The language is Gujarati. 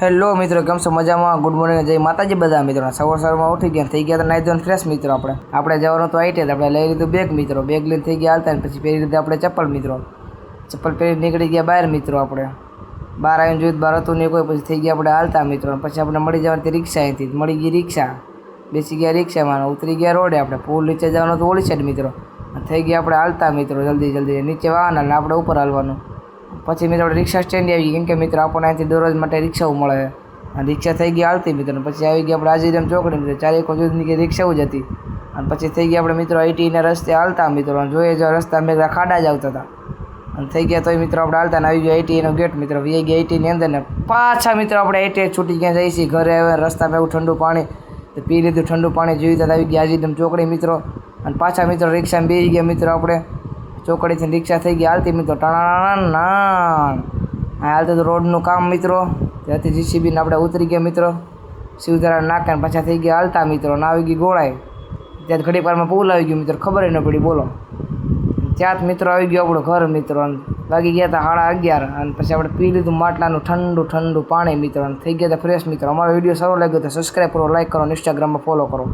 હેલો મિત્રો, કેમ છો? મજામાં? ગુડ મોર્નિંગ, જય માતાજી બધા મિત્રો. સવારમાં ઉઠી ગયા, થઈ ગયા તો નાઈ ધોઈને ફ્રેશ મિત્રો. આપણે જવાનું તો આઈટી, આપણે લઈ લીધું બેગ મિત્રો. બેગ લઈને થઈ ગયા હાલતા, પછી પહેરી લીધું આપણે ચપ્પલ મિત્રો. ચપ્પલ પહેરી નીકળી ગયા બહાર મિત્રો. આપણે બહાર આવીને જોયું બહાર હતું નહીં કોઈ, પછી થઈ ગયા આપણે હાલતા મિત્રો. પછી આપણે મળી જવાની રિક્ષા, અહીંથી મળી ગઈ રિક્ષા. બેસી ગયા રિક્ષામાં, ઉતરી ગયા રોડે. આપણે પુલ નીચે જવાનું તો ઓલી સાઈડ મિત્રો. થઈ ગયા આપણે હાલતા મિત્રો. જલ્દી નીચે વાહન અને આપણે ઉપર હાલવાનું. પછી મિત્રો આપણે રિક્ષા સ્ટેન્ડ આવી ગઈ, કેમ કે મિત્રો આપણને અહીંથી દરરોજ માટે રિક્ષાઓ મળે. અને રિક્ષા થઈ ગઈ હાલતી મિત્રો. પછી આવી ગયા આપણે આજીરામ ચોકડી મિત્રો. 4 વાગ્યા સુધી રિક્ષાઓ જ હતી. અને પછી થઈ ગયા આપણે મિત્રો આઈટીના રસ્તે હાલતા મિત્રો. અને જોઈએ જો રસ્તા અમે ખાડા જ આવતા હતા. અને થઈ ગયા તોય મિત્રો આપણે હાલતા ને આવી ગયો આઈટીનો ગેટ મિત્રો. વી ગયા આઈટીની અંદર ને પાછા મિત્રો આપણે આઈટી છૂટી ગયા જઈએ છીએ ઘરે. હવે રસ્તામાં એવું ઠંડુ પાણી તો પી લીધું. ઠંડુ પાણી જોયું તો આવી ગયા આજીરામ ચોકડી મિત્રો. અને પાછા મિત્રો રિક્ષામાં બેસી ગયા મિત્રો. આપણે ચોકડીથી રિક્ષા થઈ ગઈ હાલતી મિત્રો. ટણા હાલતું તો રોડનું કામ મિત્રો. ત્યાંથી જીસીબીને આપણે ઉતરી ગયા મિત્રો. શિવધારા નાખ્યા પાછા થઈ ગયા હાલતા મિત્રો. ના આવી ગઈ ગોળાઈ. ત્યાં ઘડી પારમાં પુલ આવી ગયું મિત્રો. ખબર ન પડી બોલો. ત્યાં મિત્રો આવી ગયો આપણું ઘર મિત્રો. વાગી ગયા હતા 11:30. અને પછી આપણે પી લીધું માટલાનું ઠંડુ પાણી મિત્રો. અને થઈ ગયા હતા ફ્રેશ મિત્રો. અમારો વિડીયો સારો લાગ્યો તો સબસ્ક્રાઈબ કરો, લાઈક કરો, ઇન્સ્ટાગ્રામમાં ફોલો કરો.